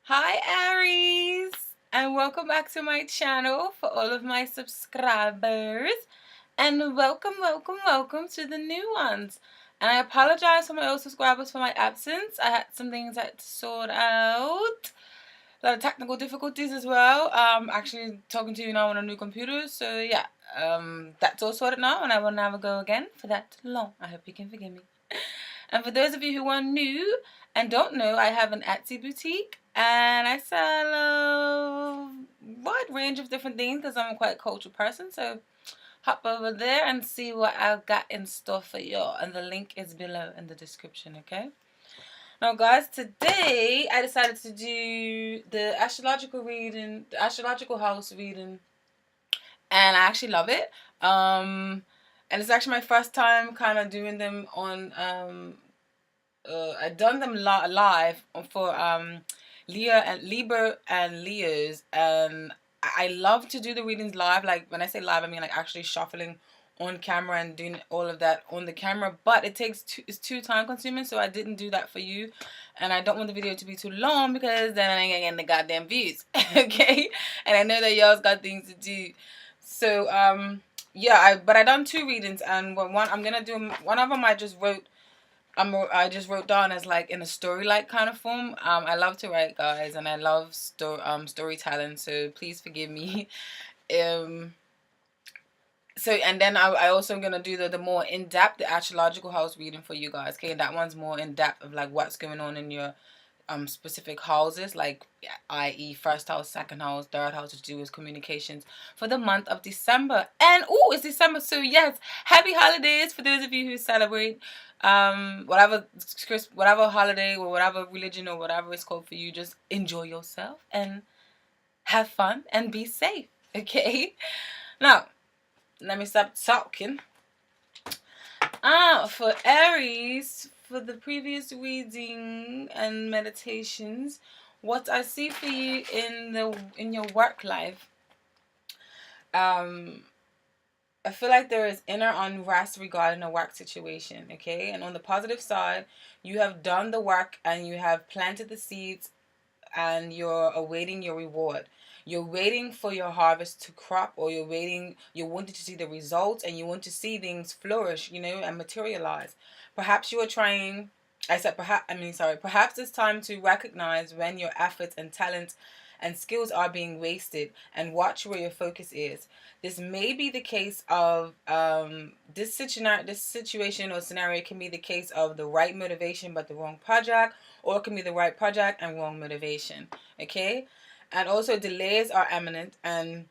Hi Aries, and welcome back to my channel for all of my subscribers, and welcome to the new ones. And I apologize for my old subscribers for my absence. I had some things I had to sort out, a lot of technical difficulties as well. Actually talking to you now on a new computer, so yeah, that's all sorted now, and I will never go again for that long. I hope you can forgive me. And for those of you who are new and don't know, I have an Etsy boutique and I sell a wide range of different things because I'm quite a cultural person. So hop over there and see what I've got in store for you. And the link is below in the description, okay? Now, guys, today I decided to do the astrological reading, the astrological house reading, and I actually love it. And it's actually my first time kind of doing them on I done them live for Libra and Leos, and I love to do the readings live. Like when I say live, I mean like actually shuffling on camera and doing all of that on the camera. But it's too time consuming, so I didn't do that for you, and I don't want the video to be too long because then I ain't getting the goddamn views. Okay, and I know that y'all's got things to do, so yeah. But I done two readings, and one I'm gonna do one of them I just wrote. I just wrote down as like in a story like kind of form. I love to write, guys, and I love storytelling. So please forgive me. um. So and then I also gonna do the more in depth the astrological house reading for you guys. Okay, that one's more in depth of like what's going on in your specific houses, like i.e. first house, second house, third house, to do with communications for the month of December. And oh, it's December, so yes, happy holidays for those of you who celebrate whatever holiday or whatever religion or whatever it's called for you. Just enjoy yourself and have fun and be safe. Okay, now let me stop talking. For Aries, for the previous reading and meditations, what I see for you in your work life, I feel like there is inner unrest regarding a work situation, okay? And on the positive side, you have done the work and you have planted the seeds and you're awaiting your reward. You're waiting for your harvest to crop, or you're wanting to see the results and you want to see things flourish, and materialize. Perhaps you are trying, perhaps it's time to recognize when your efforts and talents and skills are being wasted and watch where your focus is. This may be the case of this situation or scenario can be the case of the right motivation but the wrong project, or it can be the right project and wrong motivation. Okay, and also delays are imminent, and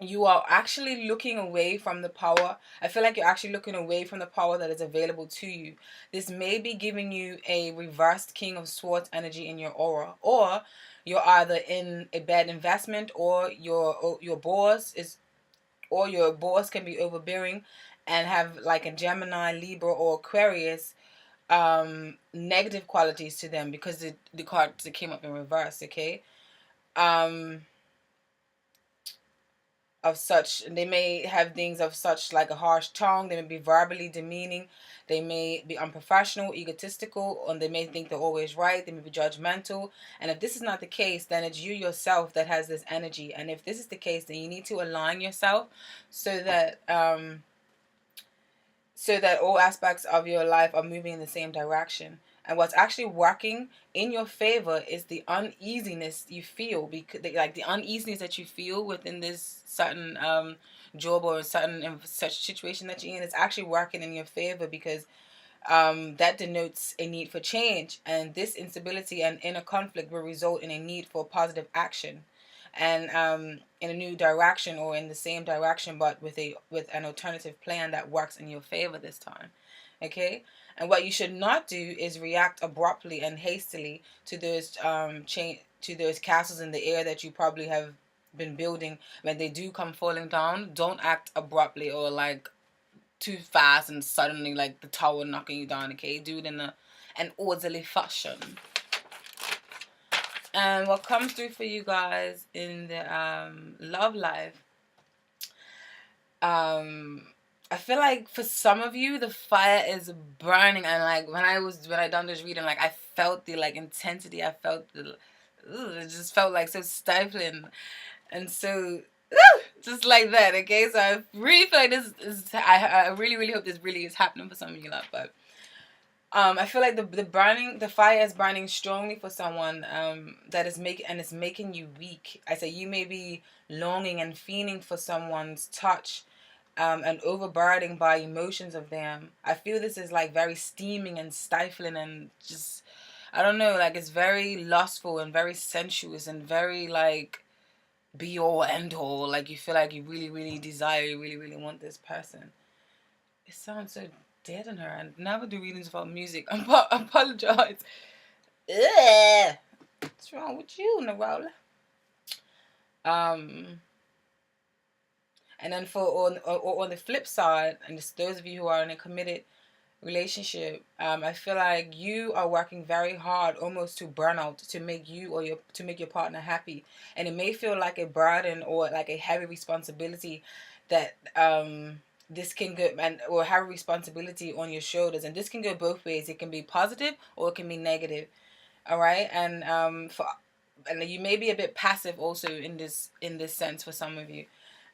you are actually looking away from the power. I feel like you're actually looking away from the power that is available to you. This may be giving you a reversed King of Swords energy in your aura, or you're either in a bad investment, or your boss can be overbearing and have like a Gemini, Libra, or Aquarius negative qualities to them because the cards that came up in reverse. Okay, of such, they may have things of such like a harsh tongue. They may be verbally demeaning. They may be unprofessional, egotistical, or they may think they're always right. They may be judgmental. And if this is not the case, then it's you yourself that has this energy. And if this is the case, then you need to align yourself so that all aspects of your life are moving in the same direction. And what's actually working in your favor is the uneasiness you feel, because like the uneasiness that you feel within this certain job or certain such situation that you're in is actually working in your favor, because that denotes a need for change, and this instability and inner conflict will result in a need for positive action, and in a new direction or in the same direction, but with an alternative plan that works in your favor this time. Okay, and what you should not do is react abruptly and hastily to those to those castles in the air that you probably have been building. When they do come falling down, don't act abruptly or like too fast and suddenly like the tower knocking you down. Okay, do it in an orderly fashion. And what comes through for you guys in the love life, I feel like for some of you the fire is burning, and like when I done this reading, like I felt the like intensity, I felt the it just felt like so stifling and so just like that. Okay, so I really feel like this is. I really really hope this really is happening for some of you, lot. But I feel like the fire is burning strongly for someone that is it's making you weak. I say you may be longing and feeling for someone's touch, and overburdened by emotions of them. I feel this is like very steaming and stifling and just, I don't know, like it's very lustful and very sensuous and very like be all end all. Like you feel like you really really desire, you really really want this person. It sounds so dead in her. And never do readings about music. I apologize. Ugh. What's wrong with you, Narola? And then on the flip side, and just those of you who are in a committed relationship, I feel like you are working very hard, almost to burnout, to make you or to make your partner happy, and it may feel like a burden or like a heavy responsibility that this can go or have a responsibility on your shoulders, and this can go both ways. It can be positive or it can be negative. All right, and and you may be a bit passive also in this sense for some of you.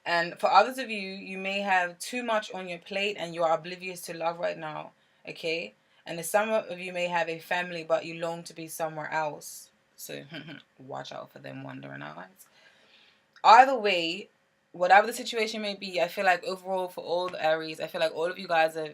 And for others of you, you may have too much on your plate and you are oblivious to love right now, okay? And some of you may have a family, but you long to be somewhere else. So watch out for them wandering eyes. Either way, whatever the situation may be, I feel like overall for all the Aries, I feel like all of you guys are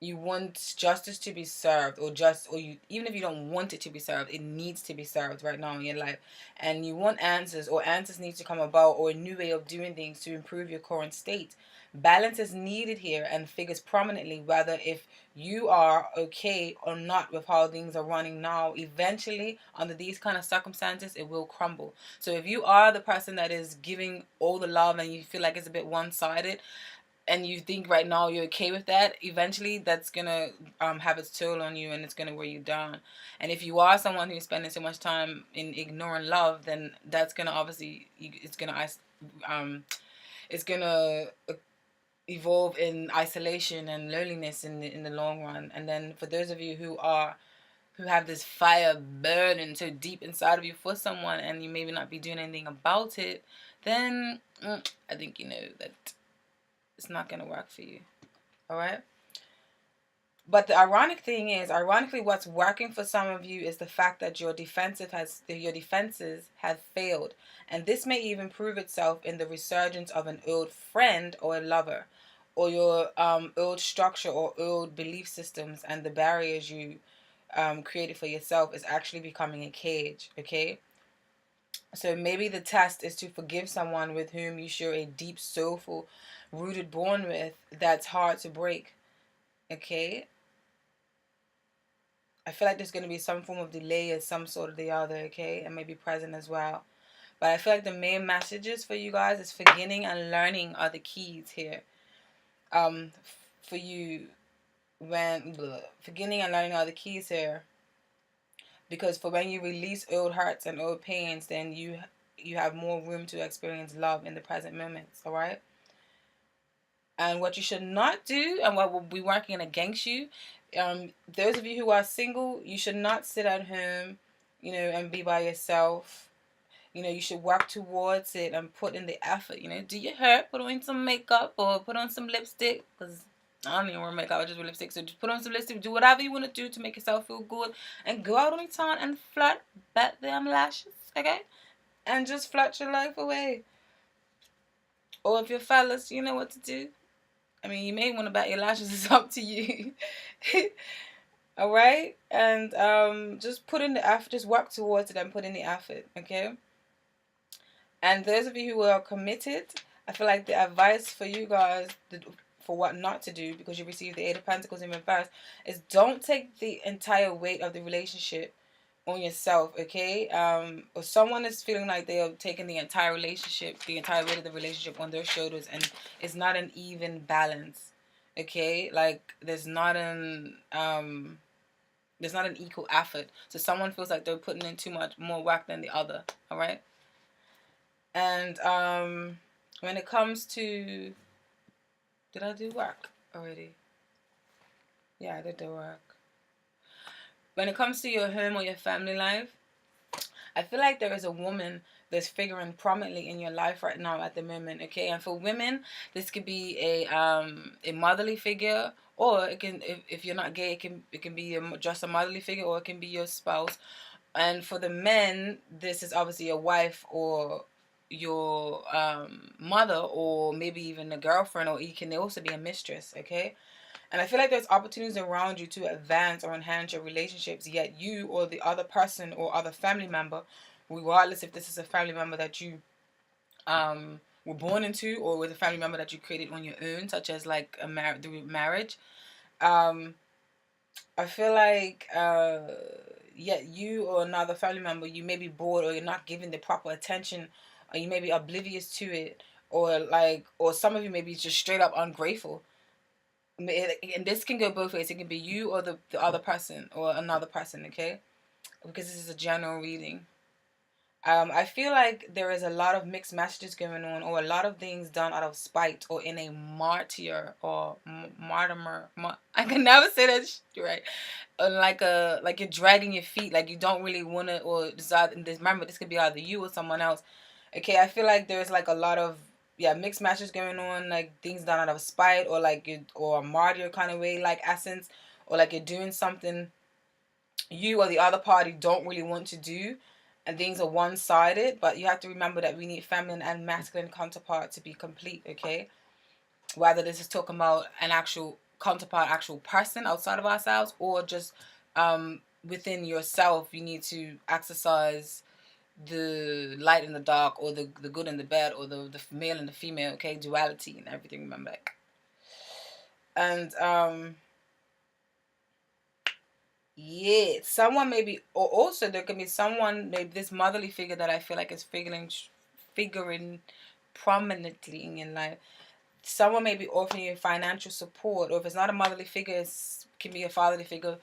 you want justice to be served, or you, even if you don't want it to be served, it needs to be served right now in your life, and you want answers, or answers need to come about, or a new way of doing things to improve your current state. Balance is needed here and figures prominently whether if you are okay or not with how things are running now. Eventually, under these kind of circumstances, it will crumble. So if you are the person that is giving all the love and you feel like it's a bit one-sided, and you think right now you're okay with that, eventually that's gonna have its toll on you and it's gonna wear you down. And if you are someone who's spending so much time in ignoring love, then that's gonna obviously it's gonna evolve in isolation and loneliness in the long run. And then for those of you who have this fire burning so deep inside of you for someone and you maybe not be doing anything about it, then I think you know that it's not going to work for you. All right. But the ironic thing is, ironically, what's working for some of you is the fact that your defenses have failed, and this may even prove itself in the resurgence of an old friend or a lover, or your old structure or old belief systems, and the barriers you created for yourself is actually becoming a cage. Okay. So maybe the test is to forgive someone with whom you share a deep, soulful, rooted bond with that's hard to break. Okay? I feel like there's going to be some form of delay or some sort of the other, okay? And maybe present as well. But I feel like the main messages for you guys is forgetting and learning are the keys here. For you, forgetting and learning are the keys here. Because for when you release old hurts and old pains, then you have more room to experience love in the present moments, all right? And what you should not do, and what will be working against you, those of you who are single, you should not sit at home, and be by yourself. You should work towards it and put in the effort. Do your hair, put on some makeup, or put on some lipstick, because I don't even wear makeup, I just wear lipstick. So just put on some lipstick, do whatever you want to do to make yourself feel good, and go out on your town and flirt, bat them lashes, okay? And just flirt your life away. Or if you're fellas, you know what to do. I mean, you may want to bat your lashes. It's up to you. All right? And just put in the effort. Just work towards it and put in the effort, okay? And those of you who are committed, I feel like the advice for you guys for what not to do, because you received the Eight of Pentacles in reverse, is don't take the entire weight of the relationship on yourself, okay? Or someone is feeling like they are taking the entire weight of the relationship on their shoulders, and it's not an even balance, okay? Like there's not an equal effort. So someone feels like they're putting in too much more work than the other, all right? And when it comes to, did I do work already? Yeah, I did the work. when it comes to your home or your family life, I feel like there is a woman that's figuring prominently in your life right now at the moment, okay? And for women, this could be a motherly figure, or it can, if you're not gay, it can be just a motherly figure, or it can be your spouse. And for the men, this is obviously your wife or your mother, or maybe even a girlfriend, or it can also be a mistress, okay? And I feel like there's opportunities around you to advance or enhance your relationships, yet you or the other person or other family member, regardless if this is a family member that you were born into, or with a family member that you created on your own, such as like through marriage, um, I feel like yet you or another family member, you may be bored, or you're not giving the proper attention, or you may be oblivious to it, or some of you may be just straight up ungrateful. And this can go both ways. It can be you or the other person or another person, okay? Because this is a general reading. I feel like there is a lot of mixed messages going on, or a lot of things done out of spite, or in a martyr or martyr. I can never say that right. Like you're dragging your feet, like you don't really want to or decide. Remember, this could be either you or someone else. Okay, I feel like there's like a lot of mixed messages going on, like things done out of spite, or like you or a martyr kind of way, like essence, or like you're doing something you or the other party don't really want to do, and things are one-sided. But you have to remember that we need feminine and masculine counterpart to be complete, okay? Whether this is talking about an actual counterpart, actual person outside of ourselves, or just within yourself, you need to exercise the light and the dark, or the good and the bad, or the male and the female, okay? Duality and everything, remember. And yeah, someone maybe, or also there can be someone, maybe this motherly figure that I feel like is figuring prominently in your life. Someone may be offering you financial support, or if it's not a motherly figure, it can be a fatherly figure.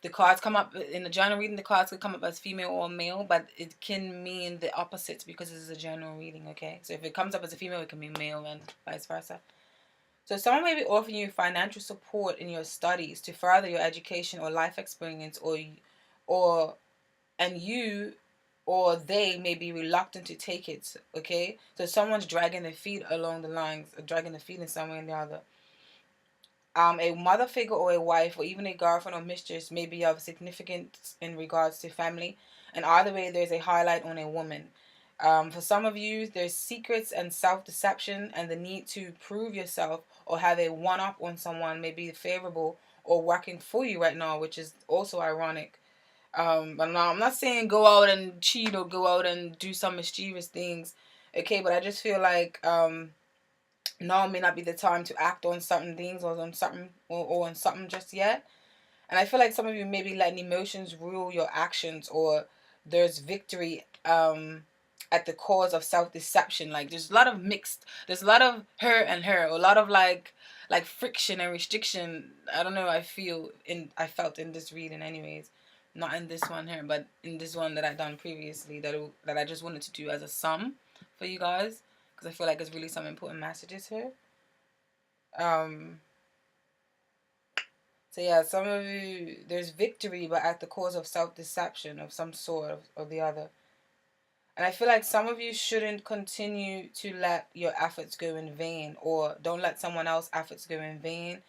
The cards come up in the general reading. The cards could come up as female or male, but it can mean the opposite because this is a general reading. Okay, so if it comes up as a female, it can be male, and vice versa. So someone may be offering you financial support in your studies to further your education or life experience, or and you or they may be reluctant to take it. Okay, so someone's dragging their feet along the lines, dragging their feet in some way or the other. A mother figure or a wife or even a girlfriend or mistress may be of significance in regards to family, and either way, there's a highlight on a woman. For some of you, there's secrets and self-deception, and the need to prove yourself or have a one-up on someone may be favorable or working for you right now, which is also ironic. But now I'm not saying go out and cheat or go out and do some mischievous things, okay? But I just feel like now may not be the time to act on certain things, or on something, or on something just yet. And I feel like some of you may be letting emotions rule your actions, or there's victory at the cause of self-deception. Like there's a lot of her and her, a lot of like friction and restriction. I don't know, I felt in this reading anyways. Not in this one here, but in this one that I done previously, that I just wanted to do as a sum for you guys, because I feel like there's really some important messages here. So yeah, some of you, there's victory, but at the cause of self-deception of some sort or the other. And I feel like some of you shouldn't continue to let your efforts go in vain, or don't let someone else's efforts go in vain.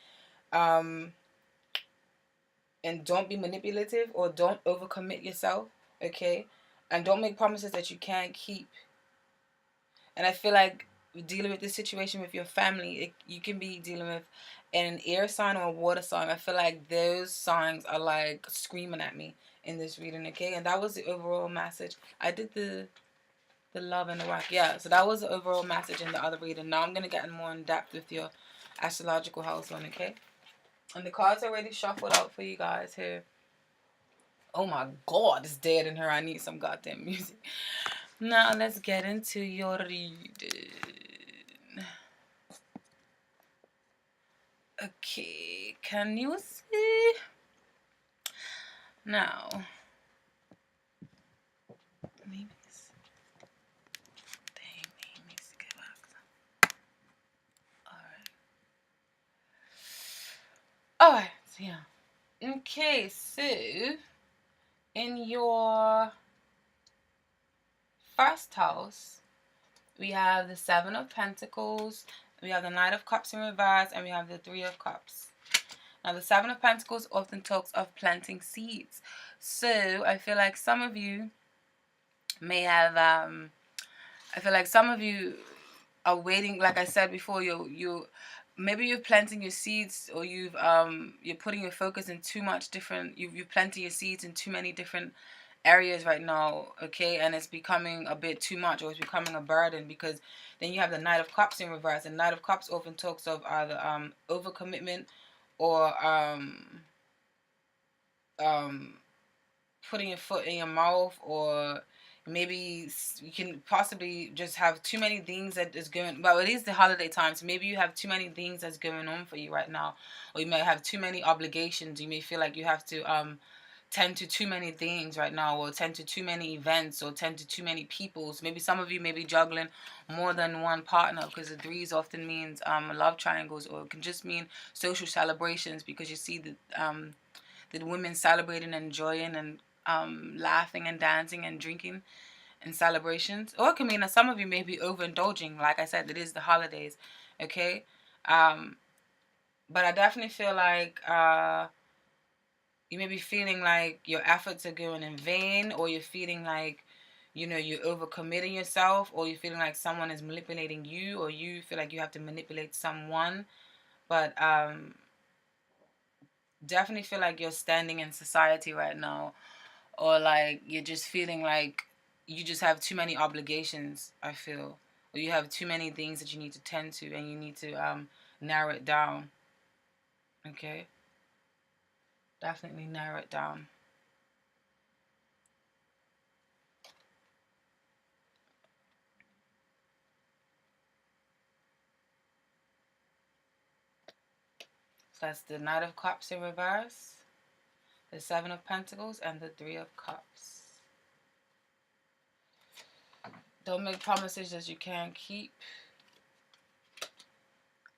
And don't be manipulative, or don't overcommit yourself, okay? And don't make promises that you can't keep. And I feel like dealing with this situation with your family, you can be dealing with an air sign or a water sign. I feel like those signs are like screaming at me in this reading, okay? And that was the overall message. I did the love and the rock. Yeah, so that was the overall message in the other reading. Now I'm going to get more in depth with your astrological house one, okay? And the cards are already shuffled out for you guys here. Oh my God, it's dead in her. I need some goddamn music. Now let's get into your reading. Okay, can you see? Now, maybe this thing needs to go back. Alright, so yeah. Okay, so In your first house, we have the Seven of Pentacles, we have the Knight of Cups in reverse, and we have the Three of Cups. Now, the Seven of Pentacles often talks of planting seeds. So, I feel like some of you may have, I feel like some of you are waiting, like I said before, maybe you're planting your seeds, or you're putting your focus in too much different, you're planting your seeds in too many different areas right now, okay, and it's becoming a bit too much, or it's becoming a burden, because then you have the Knight of Cups in reverse, and Knight of Cups often talks of either overcommitment, or um putting your foot in your mouth, or maybe you can possibly just have too many things that is going, well, it is the holiday time, so maybe you have too many things that's going on for you right now, or you may have too many obligations. You may feel like you have to tend to too many things right now, or tend to too many events, or tend to too many people. So maybe some of you may be juggling more than one partner, because the threes often means love triangles, or it can just mean social celebrations, because you see the women celebrating and enjoying and laughing and dancing and drinking in celebrations. Or it can mean that some of you may be overindulging. Like I said, it is the holidays, okay? But I definitely feel like you may be feeling like your efforts are going in vain, or you're feeling like, you're overcommitting yourself, or you're feeling like someone is manipulating you, or you feel like you have to manipulate someone. But definitely feel like you're standing in society right now, or like you're just feeling like you just have too many obligations, I feel, or you have too many things that you need to tend to, and you need to narrow it down. Okay, definitely narrow it down. So that's the Knight of Cups in reverse, the Seven of Pentacles, and the Three of Cups. Don't make promises that you can't keep.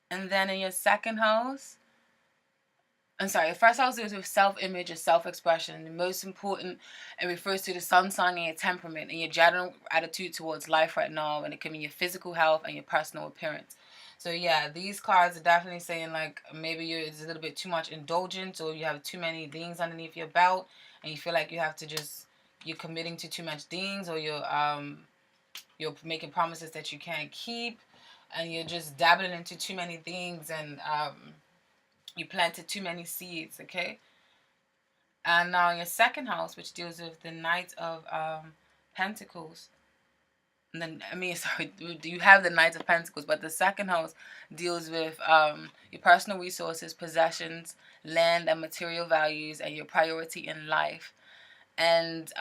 And then in your second house, I'm sorry, your first house deals with self-image and self-expression. The most important, it refers to the sun sign and your temperament and your general attitude towards life right now, and it can be your physical health and your personal appearance. So yeah, these cards are definitely saying like maybe it's a little bit too much indulgence, or you have too many things underneath your belt, and you feel like you have to just, you're committing to too much things, or you're making promises that you can't keep, and you're just dabbling into too many things, and you planted too many seeds, okay? And now your second house, which deals with the Knight of Pentacles. And then, I mean, sorry, you have the Knight of Pentacles, but the second house deals with your personal resources, possessions, land, and material values, and your priority in life. And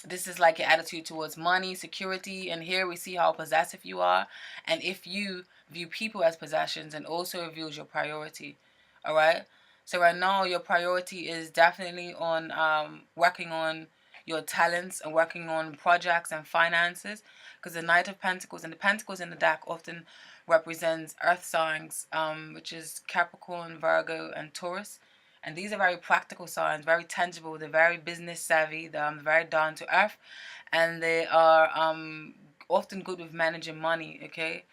this is like your attitude towards money, security, and here we see how possessive you are, and if you view people as possessions, and also reveals your priority. All right. So right now your priority is definitely on working on your talents and working on projects and finances, because the Knight of Pentacles and the Pentacles in the deck often represents earth signs, which is Capricorn, Virgo, and Taurus. And these are very practical signs, very tangible. They're very business savvy. They're very down to earth, and they are often good with managing money. Okay,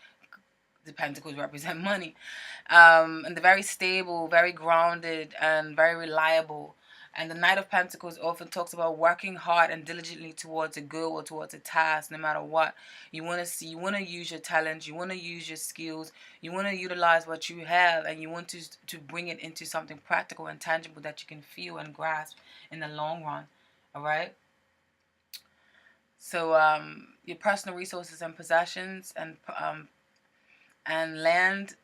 the Pentacles represent money, and they're very stable, very grounded, and very reliable. And the Knight of Pentacles often talks about working hard and diligently towards a goal or towards a task, no matter what. You want to see, you want to use your talents, you want to use your skills, you want to utilize what you have, and you want to bring it into something practical and tangible that you can feel and grasp in the long run. All right. So your personal resources and possessions, and land.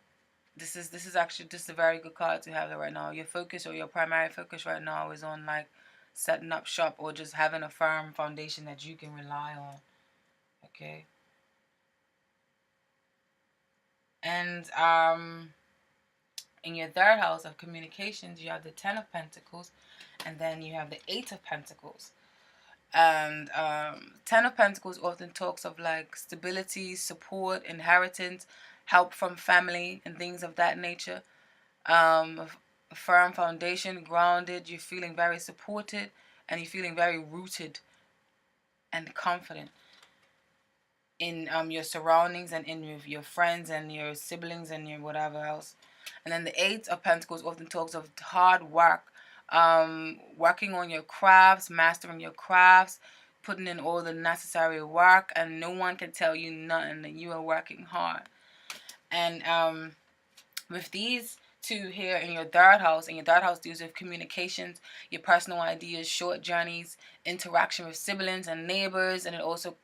This is actually just a very good card to have right now. Your focus, or your primary focus right now, is on like setting up shop, or just having a firm foundation that you can rely on. Okay. And in your third house of communications, you have the Ten of Pentacles, and then you have the Eight of Pentacles. And Ten of Pentacles often talks of like stability, support, inheritance, help from family, and things of that nature. A firm foundation, grounded, you're feeling very supported, and you're feeling very rooted and confident in your surroundings and in your friends and your siblings and your whatever else. And then the Eight of Pentacles often talks of hard work, working on your crafts, mastering your crafts, putting in all the necessary work, and no one can tell you nothing that you are working hard. And with these two here in your third house, and your third house deals with communications, your personal ideas, short journeys, interaction with siblings and neighbors, and it also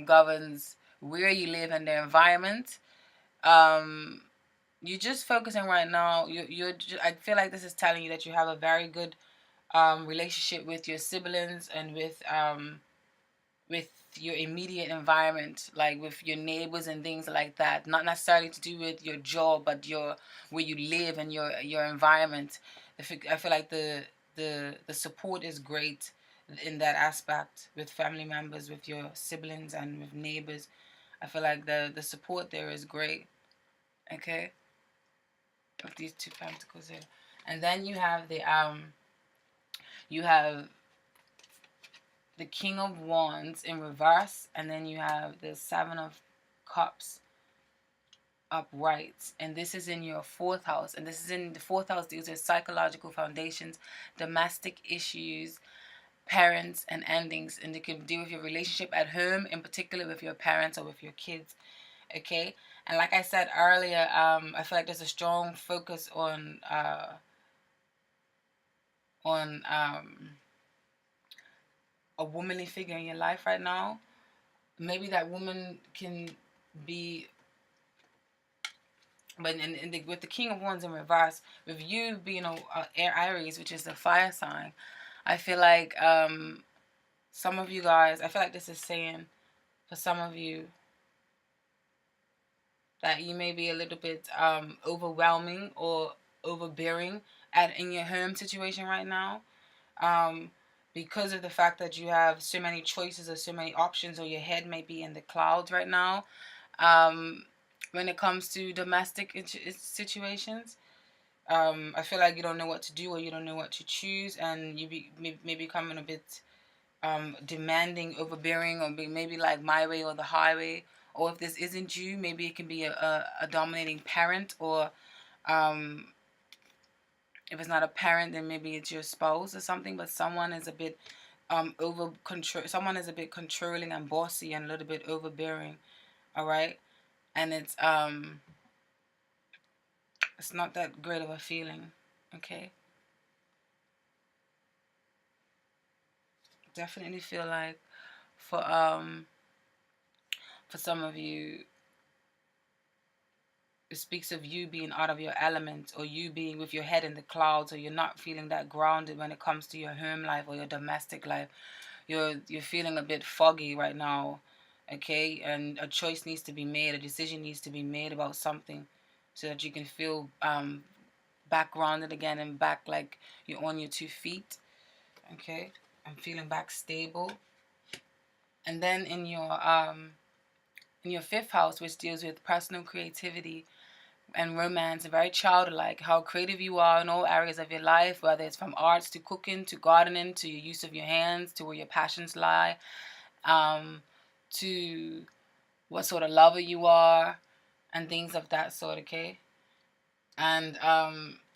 governs where you live and the environment. You're just focusing right now. I feel like this is telling you that you have a very good relationship with your siblings and with your immediate environment, like with your neighbors and things like that. Not necessarily to do with your job, but where you live and your environment. I feel like the support is great in that aspect with family members, with your siblings, and with neighbors. I feel like the support there is great. Okay, with these two pentacles here, and then you have the King of Wands in reverse, and then you have the Seven of Cups upright, and this is in your fourth house, and this is in the fourth house. These are psychological foundations, domestic issues, parents, and endings, and it can deal with your relationship at home, in particular with your parents or with your kids. Okay, and like I said earlier, I feel like there's a strong focus on a womanly figure in your life right now. Maybe that woman can be, but with the King of Wands in reverse, with you being a Aries, which is the fire sign, I feel like some of you guys, I feel like this is saying for some of you that you may be a little bit overwhelming or overbearing in your home situation right now. Because of the fact that you have so many choices or so many options, or your head may be in the clouds right now. When it comes to domestic situations, I feel like you don't know what to do, or you don't know what to choose, and you may becoming a bit demanding, overbearing, or maybe like my way or the highway. Or if this isn't you, maybe it can be a dominating parent, or if it's not a parent, then maybe it's your spouse or something. But someone is a bit over control. Someone is a bit controlling and bossy and a little bit overbearing. All right, and it's not that great of a feeling. Okay, definitely feel like for some of you, it speaks of you being out of your element, or you being with your head in the clouds, or you're not feeling that grounded when it comes to your home life or your domestic life. You're feeling a bit foggy right now, okay? And a choice needs to be made, a decision needs to be made about something, so that you can feel back grounded again, and back like you're on your 2 feet, okay? I'm feeling back stable. And then in your fifth house, which deals with personal creativity and romance, and very childlike, how creative you are in all areas of your life, whether it's from arts to cooking to gardening to your use of your hands, to where your passions lie, to what sort of lover you are, and things of that sort, okay? And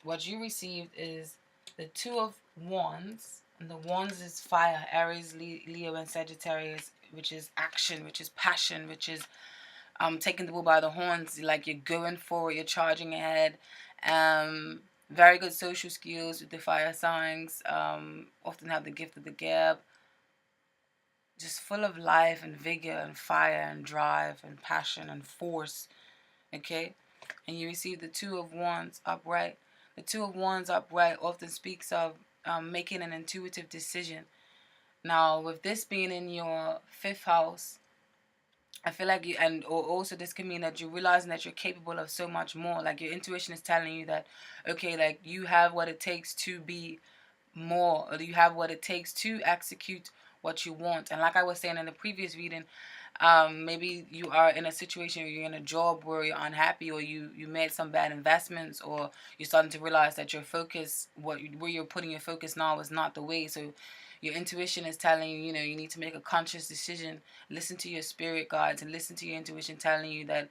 what you received is the Two of Wands, and the Wands is fire, Aries, Leo, and Sagittarius, which is action, which is passion, which is taking the bull by the horns, like you're going forward, you're charging ahead. Very good social skills with the fire signs. Often have the gift of the gab. Just full of life and vigor and fire and drive and passion and force. Okay? And you receive the Two of Wands upright. The Two of Wands upright often speaks of making an intuitive decision. Now, with this being in your fifth house, I feel like also this can mean that you're realizing that you're capable of so much more. Like your intuition is telling you that, okay, like you have what it takes to be more, or you have what it takes to execute what you want. And like I was saying in the previous reading, Maybe you are in a situation where you're in a job where you're unhappy, or you made some bad investments, or you're starting to realize that your focus, where you're putting your focus now, is not the way. So your intuition is telling you, you need to make a conscious decision. Listen to your spirit guides and listen to your intuition telling you that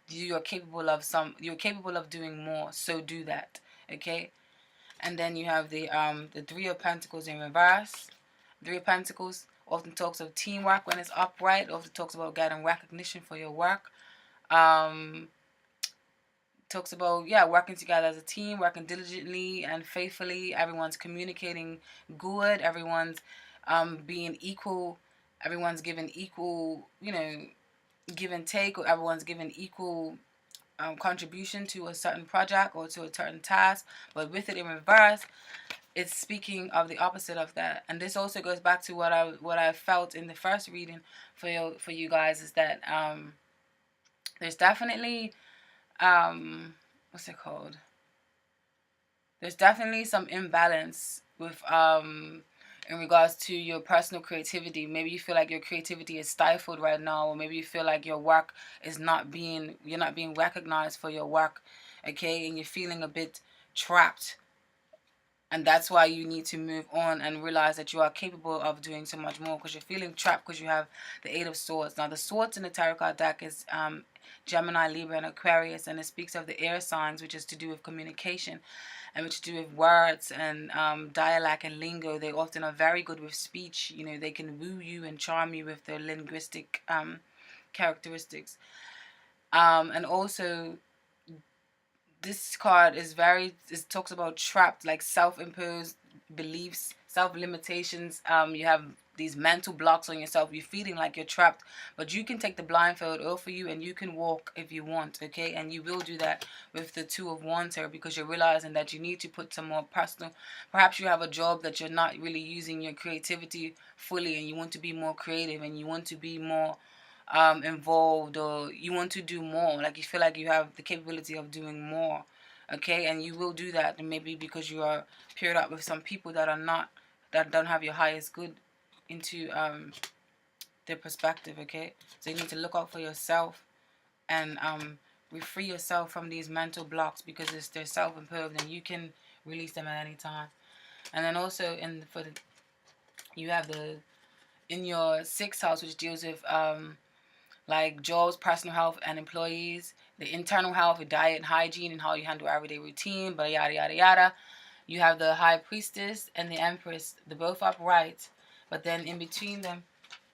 you're capable of doing more. So do that, okay? And then you have the Three of Pentacles in reverse. Three of Pentacles often talks of teamwork when it's upright. Often talks about getting recognition for your work. Talks about, working together as a team, working diligently and faithfully. Everyone's communicating good. Everyone's being equal. Everyone's giving equal, give and take. Or everyone's giving equal contribution to a certain project or to a certain task. But with it in reverse, it's speaking of the opposite of that. And this also goes back to what I felt in the first reading for you guys, is that there's definitely what's it called? There's definitely some imbalance with in regards to your personal creativity. Maybe you feel like your creativity is stifled right now, or maybe you feel like your work is you're not being recognized for your work, okay? And you're feeling a bit trapped. And that's why you need to move on and realize that you are capable of doing so much more, because you're feeling trapped because you have the Eight of Swords. Now, the Swords in the Tarot card deck is Gemini, Libra, and Aquarius, and it speaks of the air signs, which is to do with communication and which to do with words and dialect and lingo. They often are very good with speech. They can woo you and charm you with their linguistic characteristics. And also, this card it talks about trapped, like self-imposed beliefs, self-limitations. You have these mental blocks on yourself. You're feeling like you're trapped, but you can take the blindfold off for you and you can walk if you want, okay? And you will do that with the Two of Wands here, because you're realizing that you need to put some more personal. Perhaps you have a job that you're not really using your creativity fully, and you want to be more creative and you want to be more involved, or you want to do more, like you feel like you have the capability of doing more, okay? And you will do that, and maybe because you are paired up with some people that don't have your highest good into their perspective, okay? So you need to look out for yourself and free yourself from these mental blocks, because they're self-imposed and you can release them at any time. And then also you have in your sixth house, which deals with like jobs, personal health, and employees. The internal health, the diet and hygiene, and how you handle everyday routine, but yada, yada, yada. You have the High Priestess and the Empress. They're both upright. But then in between them,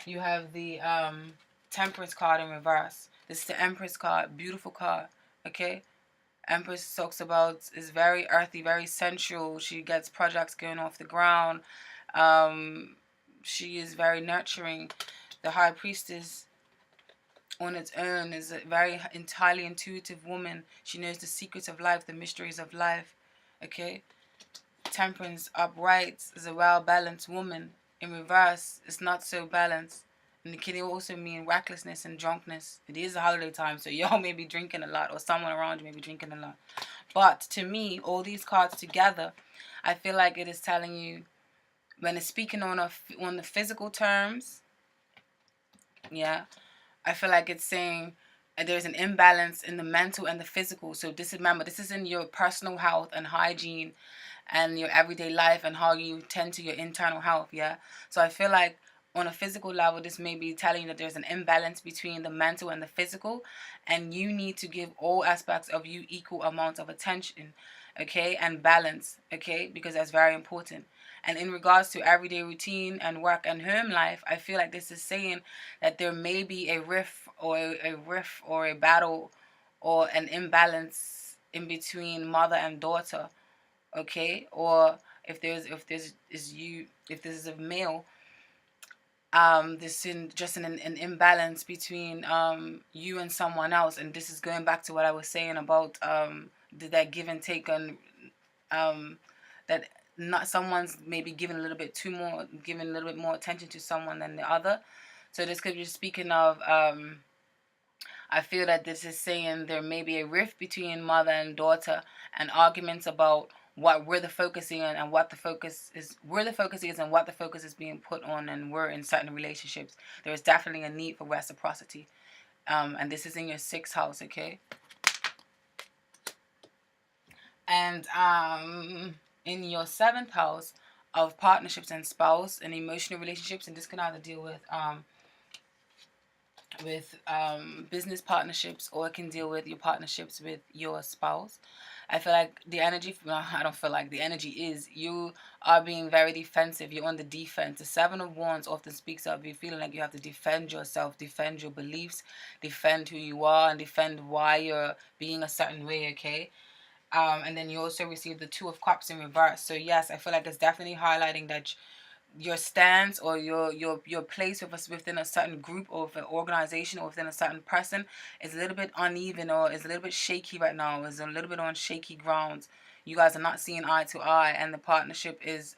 you have the Temperance card in reverse. This is the Empress card. Beautiful card. Okay? Empress talks about, is very earthy, very sensual. She gets projects going off the ground. She is very nurturing. The High Priestess on its own is a very entirely intuitive woman. She knows the secrets of life, the mysteries of life. Okay? Temperance upright is a well-balanced woman. In reverse, it's not so balanced. And it can also mean recklessness and drunkenness. It is a holiday time, so y'all may be drinking a lot, or someone around you may be drinking a lot. But to me, all these cards together, I feel like it is telling you, when it's speaking on the physical terms, I feel like it's saying there's an imbalance in the mental and the physical. So this is in your personal health and hygiene and your everyday life and how you tend to your internal health, So I feel like on a physical level, this may be telling you that there's an imbalance between the mental and the physical, and you need to give all aspects of you equal amounts of attention, okay, and balance, okay, because that's very important. And in regards to everyday routine and work and home life, I feel like this is saying that there may be a rift or a battle or an imbalance in between mother and daughter, okay? Or if this is a male, this in just an imbalance between you and someone else. And this is going back to what I was saying about that give and take on that not someone's maybe giving a little bit more attention to someone than the other. So this could be speaking of I feel that this is saying there may be a rift between mother and daughter and arguments about where the focus is and what the focus is, where the focus is and what the focus is being put on, and we're in certain relationships. There is definitely a need for reciprocity. And this is in your 6th house, okay? And in your 7th house of partnerships and spouse and emotional relationships, and this can either deal with business partnerships, or it can deal with your partnerships with your spouse. I feel like the energy, well, I don't feel like the energy is you are being very defensive. You're on the defense. The 7 of Wands often speaks of you feeling like you have to defend yourself, defend your beliefs, defend who you are, and defend why you're being a certain way, okay? And then you also receive the 2 of Cups in reverse. So yes, I feel like it's definitely highlighting that your stance or your place with us within a certain group or an organization or within a certain person is a little bit uneven, or is a little bit shaky right now, is a little bit on shaky grounds. You guys are not seeing eye to eye, and the partnership is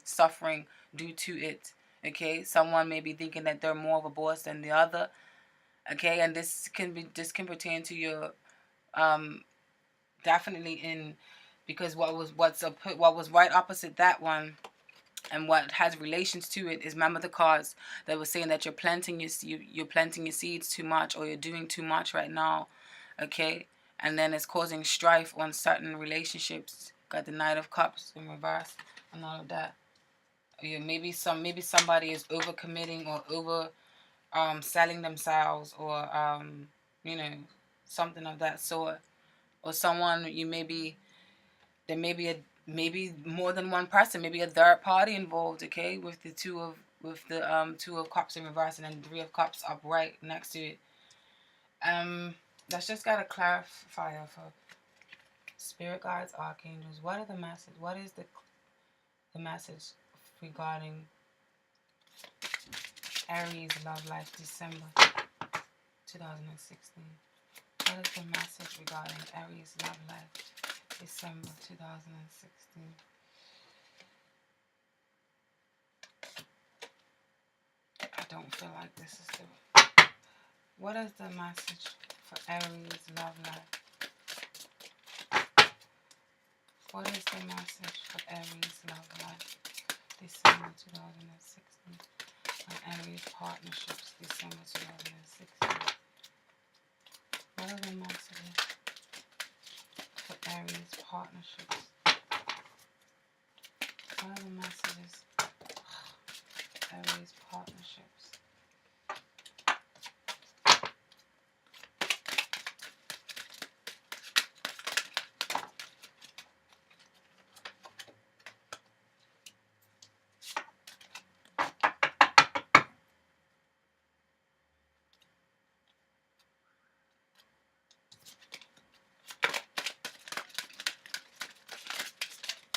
suffering due to it, okay? Someone may be thinking that they're more of a boss than the other, okay? And this can pertain to your definitely in, because what was right opposite that one and what has relations to it is, remember the cards that was saying that you're planting your seeds too much, or you're doing too much right now, okay? And then it's causing strife on certain relationships. Got the Knight of Cups in reverse and all of that. Maybe somebody is overcommitting or over selling themselves, or you know, something of that sort. Or someone, there may be maybe more than one person, maybe a third party involved, okay, with the 2 of Cups in reverse, and then 3 of Cups upright next to it. That's just got a clarifier for spirit guides, archangels. What are the message? What is the message regarding Aries love life, December 2016? What is the message regarding Aries love life, December 2016? I don't feel like this is the... What is the message for Aries love life? What is the message for Aries love life, December 2016? And Aries partnerships, December 2016. What are the messages for Aries partnerships? What are the messages for Aries partnerships?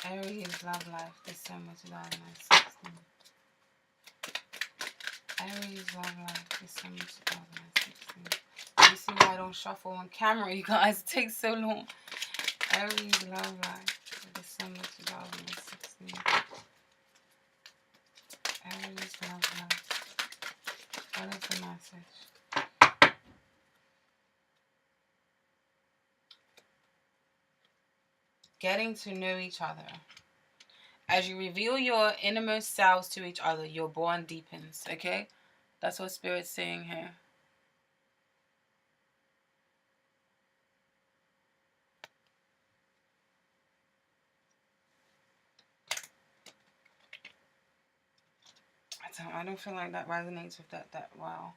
Aries love life, December 2016. Aries love life, December 2016. You see why I don't shuffle on camera, you guys? It takes so long. Aries love life, December 2016. Aries love life. What is the message? Getting to know each other. As you reveal your innermost selves to each other, your bond deepens, okay? That's what Spirit's saying here. I don't feel like that resonates with that well.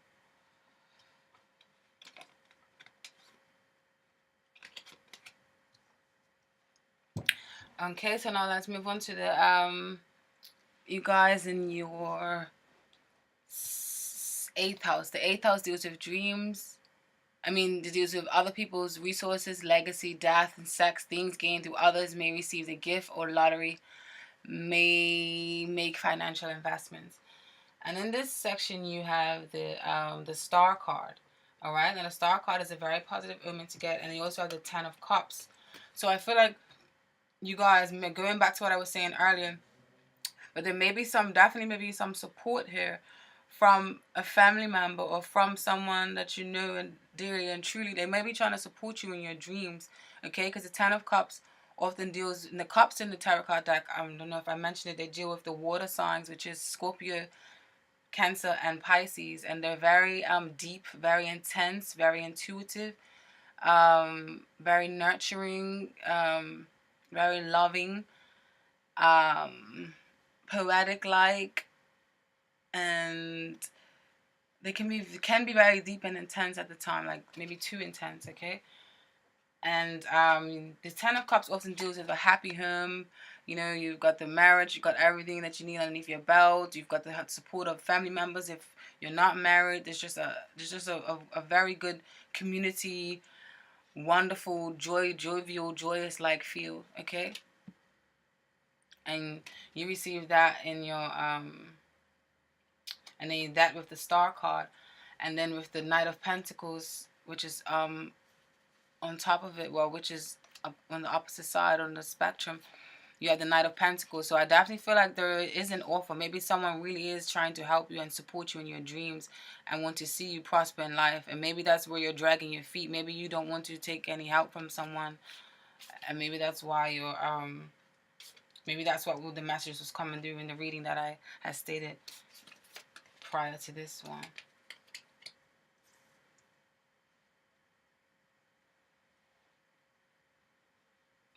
Okay, so now let's move on to the you guys in your 8th house. The 8th house deals with dreams. It deals with other people's resources, legacy, death, and sex. Things gained through others. May receive a gift or lottery. May make financial investments. And in this section, you have the Star card. All right, and the Star card is a very positive omen to get, and you also have the 10 of Cups. So I feel like you guys, going back to what I was saying earlier, but there may be definitely some support here from a family member or from someone that you know and dearly and truly. They may be trying to support you in your dreams, okay? Because the 10 of Cups often deals in the cups in the tarot card deck. I don't know if I mentioned it. They deal with the water signs, which is Scorpio, Cancer, and Pisces, and they're very deep, very intense, very intuitive, very nurturing, very loving, poetic like, and they can be very deep and intense at the time, like maybe too intense, okay? And the Ten of Cups often deals with a happy home. You know, you've got the marriage, you've got everything that you need underneath your belt. You've got the support of family members. If you're not married, there's just a very good community, wonderful, jovial, joyous like feel. Okay, and you receive that in your and then that with the Star card, and then with the Knight of Pentacles, which is on top of it, well, which is on the opposite side on the spectrum, you have the Knight of Pentacles. So I definitely feel like there is an offer. Maybe someone really is trying to help you and support you in your dreams and want to see you prosper in life. And maybe that's where you're dragging your feet. Maybe you don't want to take any help from someone, and maybe that's why you're maybe that's what the message was coming through in the reading that I had stated prior to this one.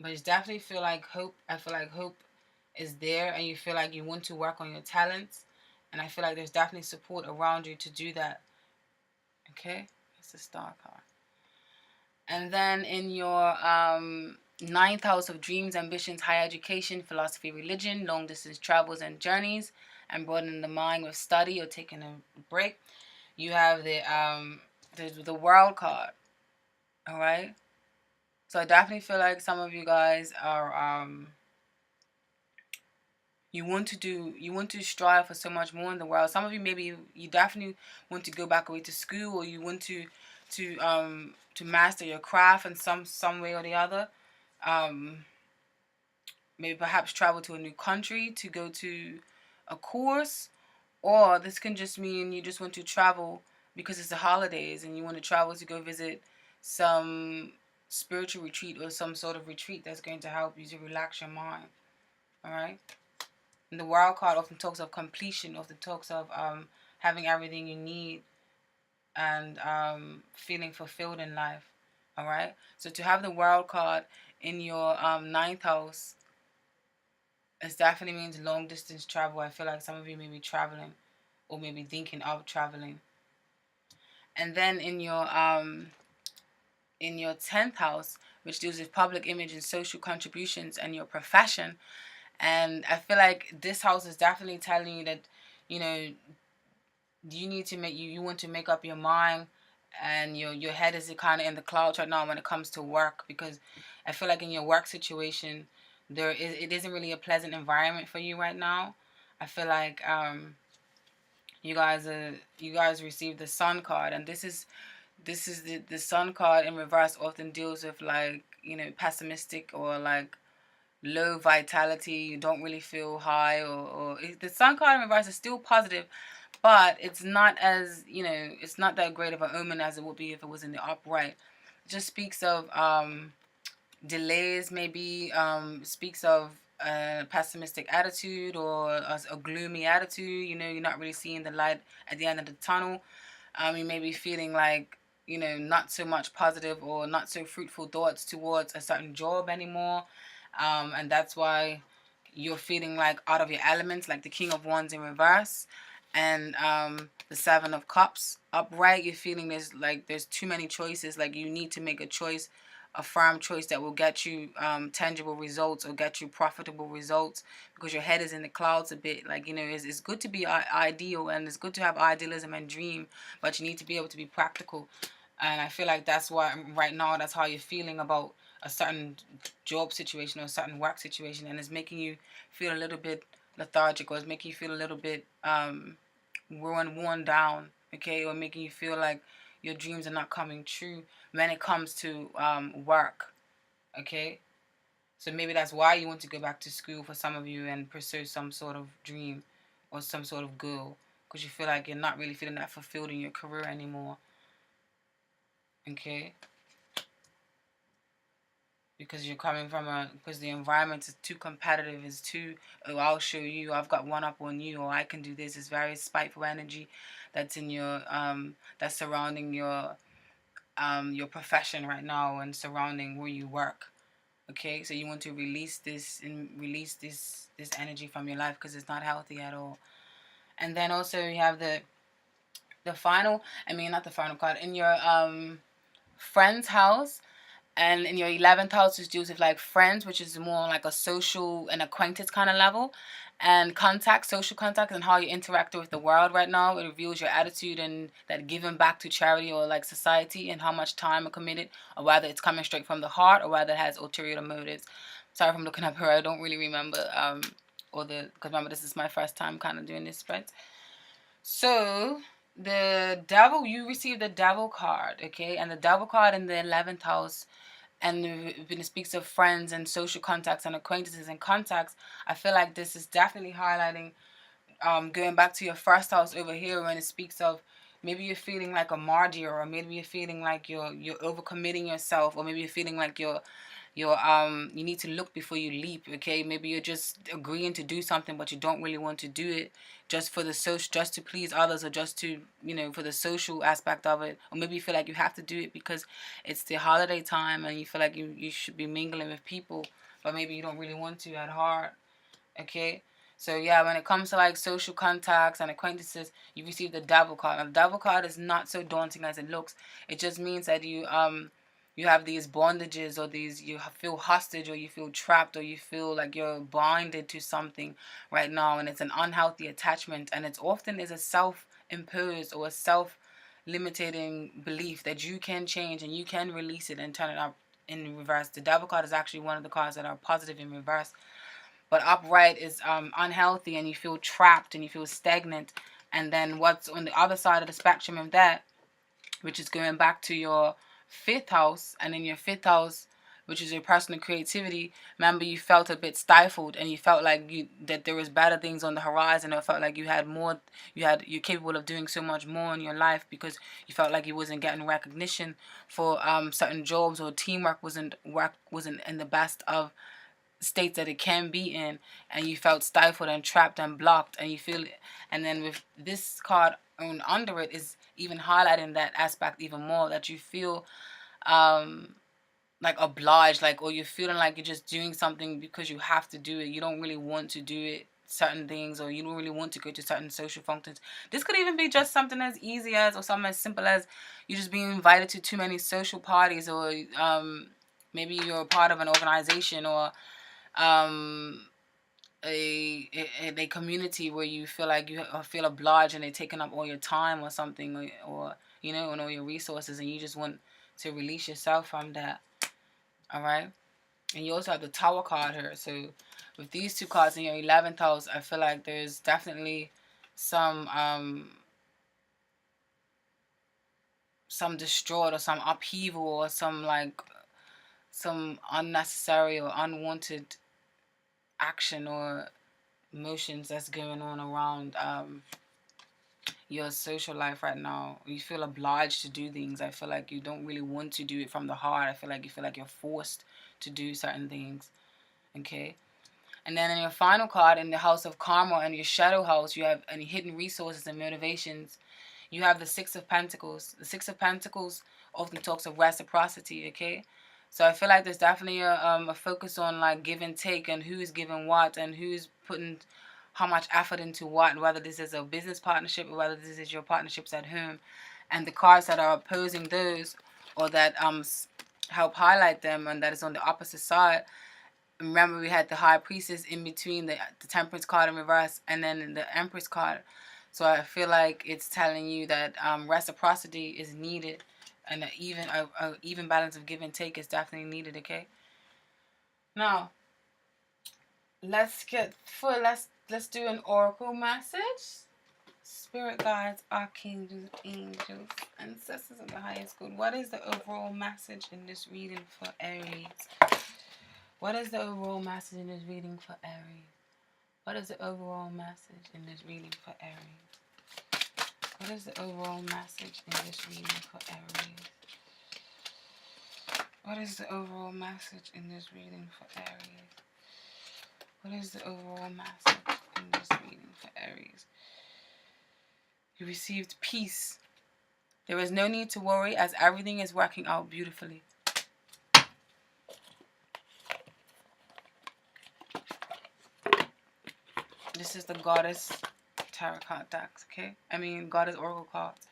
But it's definitely feel like hope. I feel like hope is there, and you feel like you want to work on your talents. And I feel like there's definitely support around you to do that. Okay? That's the Star card. And then in your ninth house of dreams, ambitions, higher education, philosophy, religion, long distance travels and journeys, and broadening the mind with study or taking a break, you have the World card. All right? So I definitely feel like some of you guys are you want to strive for so much more in the world. Some of you, maybe you definitely want to go back away to school, or you want to master your craft in some way or the other. Maybe perhaps travel to a new country to go to a course, or this can just mean you just want to travel because it's the holidays and you want to travel to go visit some spiritual retreat or some sort of retreat that's going to help you to relax your mind. All right. And the World card often talks of completion, often talks of having everything you need and feeling fulfilled in life. All right. So to have the World card in your ninth house, it definitely means long distance travel. I feel like some of you may be traveling or maybe thinking of traveling. And then in your 10th house, which deals with public image and social contributions and your profession. And I feel like this house is definitely telling you that, you know, you need to you want to make up your mind, and your head is kind of in the clouds right now when it comes to work, because I feel like in your work situation, it isn't really a pleasant environment for you right now. I feel like you guys received the Sun card, and this is the Sun card in reverse often deals with, like, you know, pessimistic or like low vitality. You don't really feel high, or the Sun card in reverse is still positive, but it's not as, you know, it's not that great of an omen as it would be if it was in the upright. It just speaks of delays, maybe speaks of a pessimistic attitude or a gloomy attitude. You know, you're not really seeing the light at the end of the tunnel. You may be feeling like, you know, not so much positive or not so fruitful thoughts towards a certain job anymore. And that's why you're feeling like out of your elements, like the King of Wands in reverse, and the Seven of Cups upright. You're feeling there's too many choices. Like, you need to make a choice, a firm choice that will get you tangible results or get you profitable results, because your head is in the clouds a bit. Like, you know, it's good to be ideal, and it's good to have idealism and dream, but you need to be able to be practical. And I feel like that's why right now that's how you're feeling about a certain job situation or a certain work situation, and it's making you feel a little bit lethargic, or it's making you feel a little bit worn down, okay, or making you feel like your dreams are not coming true when it comes to work, okay. So maybe that's why you want to go back to school for some of you and pursue some sort of dream or some sort of goal, because you feel like you're not really feeling that fulfilled in your career anymore, okay. because you're coming from because the environment is too competitive, is too, oh, I'll show you, I've got one up on you, or I can do this. It's very spiteful energy that's in your that's surrounding your profession right now and surrounding where you work. Okay, so you want to release this and release this energy from your life because it's not healthy at all. And then also you have the final, I mean not the final card, in your friend's house. And in your 11th house is deals with like friends, which is more like a social and acquaintance kind of level, and contact, social contact, and how you interact with the world right now. It reveals your attitude and that giving back to charity or like society, and how much time are committed, or whether it's coming straight from the heart or whether it has ulterior motives. Sorry if I'm looking up here, I don't really remember because remember, this is my first time kind of doing this spread. So the devil, you receive the devil card, okay? And the devil card in the 11th house, and when it speaks of friends and social contacts and acquaintances and contacts, I feel like this is definitely highlighting going back to your first house over here, when it speaks of maybe you're feeling like a martyr, or maybe you're feeling like you're overcommitting yourself, or maybe you're feeling like you need to look before you leap. Okay, maybe you're just agreeing to do something but you don't really want to do it, just for the social, just to please others, or just to, for the social aspect of it. Or maybe you feel like you have to do it because it's the holiday time and you feel like you should be mingling with people, but maybe you don't really want to at heart. Okay, so yeah, when it comes to like social contacts and acquaintances, you receive the devil card. And the devil card is not so daunting as it looks. It just means that you have these bondages, or you feel hostage, or you feel trapped, or you feel like you're binded to something right now, and it's an unhealthy attachment, and it's often is a self-imposed or a self-limiting belief that you can change and you can release it and turn it up in reverse. The devil card is actually one of the cards that are positive in reverse. But upright is unhealthy, and you feel trapped and you feel stagnant. And then what's on the other side of the spectrum of that, which is going back to your 5th house, and in your 5th house, which is your personal creativity, remember you felt a bit stifled, and you felt like that there was better things on the horizon, or felt like you had more, you're capable of doing so much more in your life, because you felt like you wasn't getting recognition for certain jobs, or teamwork wasn't in the best of states that it can be in, and you felt stifled and trapped and blocked, and you feel it. And then with this card on under it is even highlighting that aspect even more, that you feel like obliged, like, or you're feeling like you're just doing something because you have to do it. You don't really want to do it, certain things, or you don't really want to go to certain social functions. This could even be just something as easy as, or something as simple as you just being invited to too many social parties, or maybe you're a part of an organization, or a community where you feel like you feel obliged, and they're taking up all your time or something, or and all your resources, and you just want to release yourself from that. All right. And you also have the Tower card here. So with these two cards in your 11th house, I feel like there's definitely some destroyed, or some upheaval, or some unnecessary or unwanted action or emotions that's going on around your social life right now. You feel obliged to do things. I feel like you don't really want to do it from the heart. I feel like you feel like you're forced to do certain things. Okay. And then in your final card, in the house of karma and your shadow house, you have any hidden resources and motivations. You have the 6 of Pentacles. The 6 of Pentacles often talks of reciprocity, okay? So I feel like there's definitely a focus on like give and take, and who's giving what, and who's putting how much effort into what, whether this is a business partnership or whether this is your partnerships at home. And the cards that are opposing those, or that help highlight them, and that is on the opposite side. Remember, we had the High Priestess in between, the Temperance card in reverse, and then the Empress card. So I feel like it's telling you that reciprocity is needed, and a even balance of give and take is definitely needed. Okay. Now, let's do an oracle message. Spirit guides, archangels, angels, ancestors of the highest good. What is the overall message in this reading for Aries? What is the overall message in this reading for Aries? What is the overall message in this reading for Aries? What is the overall message in this reading for Aries? What is the overall message in this reading for Aries? What is the overall message in this reading for Aries? You received peace. There is no need to worry as everything is working out beautifully. This is the Goddess Tarot card decks, okay? I mean, Goddess Oracle cards.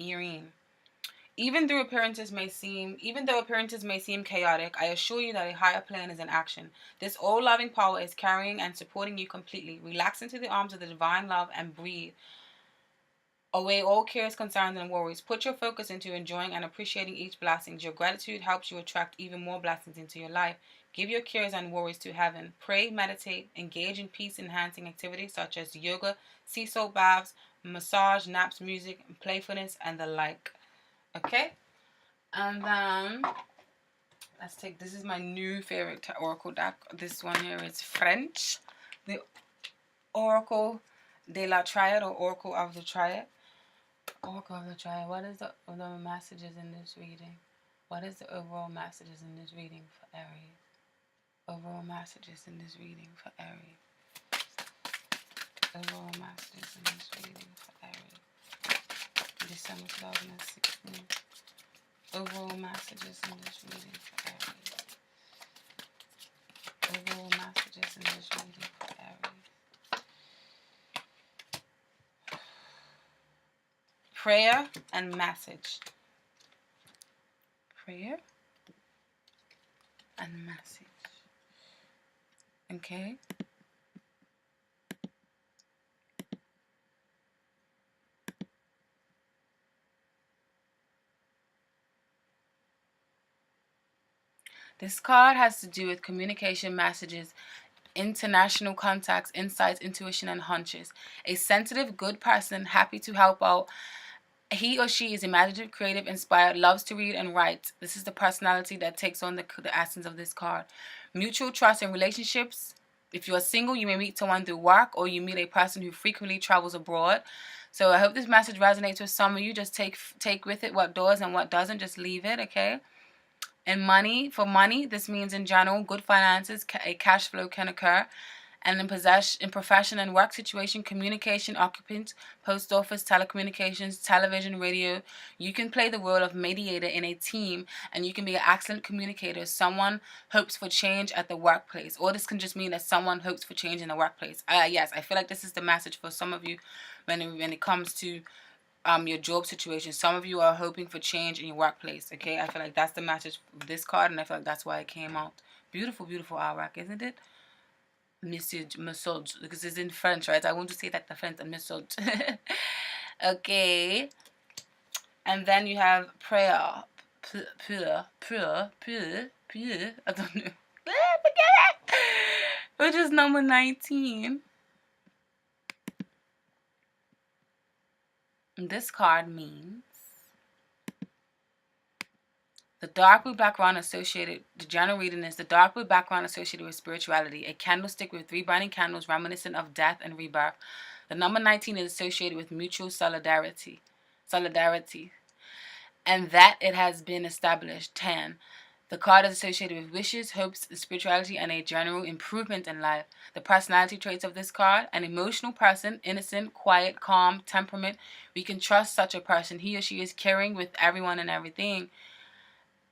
Irene. Even though appearances may seem chaotic, I assure you that a higher plan is in action. This all-loving power is carrying and supporting you completely. Relax into the arms of the divine love and breathe away all cares, concerns, and worries. Put your focus into enjoying and appreciating each blessing. Your gratitude helps you attract even more blessings into your life. Give your cares and worries to heaven. Pray, meditate, engage in peace-enhancing activities such as yoga, sea salt baths, massage, naps, music, playfulness, and the like. Okay? And then, let's take, this is my new favorite oracle deck. This one here is French. The Oracle de la Triad, or Oracle of the Triad. Oracle of the Triad. What is the messages in this reading? What is the overall messages in this reading for Aries? Overall messages in this reading for Aries. Overall messages in this reading for Aries. December 2016. Overall messages in this reading for Aries. Overall messages in this reading for Aries. Prayer and message. Prayer and message. Okay? This card has to do with communication, messages, international contacts, insights, intuition, and hunches. A sensitive, good person, happy to help out. He or she is imaginative, creative, inspired, loves to read and write. This is the personality that takes on the essence of this card. Mutual trust in relationships. If you are single, you may meet someone through work, or you meet a person who frequently travels abroad. So I hope this message resonates with some of you. Just take with it what does and what doesn't. Just leave it, okay? And money, for money, this means in general, good finances, a cash flow can occur. And in profession and work situation, communication, occupant, post office, telecommunications, television, radio, you can play the role of mediator in a team, and you can be an excellent communicator. Someone hopes for change at the workplace, or this can just mean that someone hopes for change in the workplace. Yes, I feel like this is the message for some of you when it comes to your job situation. Some of you are hoping for change in your workplace, okay? I feel like that's the message of this card, and I feel like that's why it came out. Beautiful, beautiful artwork, isn't it? Message, because it's in French, right? I want to say that the French, message. Okay. And then you have prayer. Prayer. I don't know. Forget it. Which is number 19. This card means the dark blue background associated, the general reading is the dark blue background associated with spirituality, a candlestick with 3 burning candles reminiscent of death and rebirth. The number 19 is associated with mutual solidarity, and that it has been established. 10. The card is associated with wishes, hopes, spirituality, and a general improvement in life. The personality traits of this card: an emotional person, innocent, quiet, calm, temperament. We can trust such a person. He or she is caring with everyone and everything.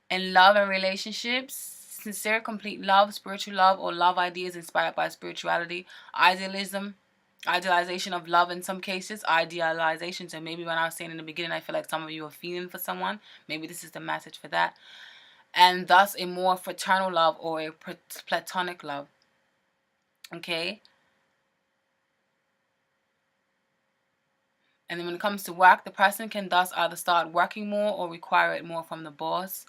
In love and relationships, sincere, complete love, spiritual love, or love ideas inspired by spirituality. Idealization of love in some cases, idealization. So maybe when I was saying in the beginning, I feel like some of you are feeling for someone. Maybe this is the message for that. And thus a more fraternal love or a platonic love. Okay? And then when it comes to work, the person can thus either start working more or require it more from the boss.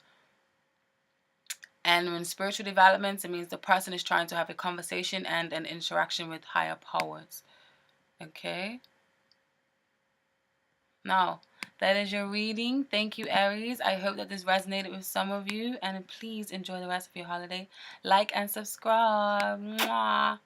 And in spiritual developments, it means the person is trying to have a conversation and an interaction with higher powers. Okay? Now, That is your reading. Thank you, Aries. I hope that this resonated with some of you, and please enjoy the rest of your holiday. Like and subscribe. Mwah.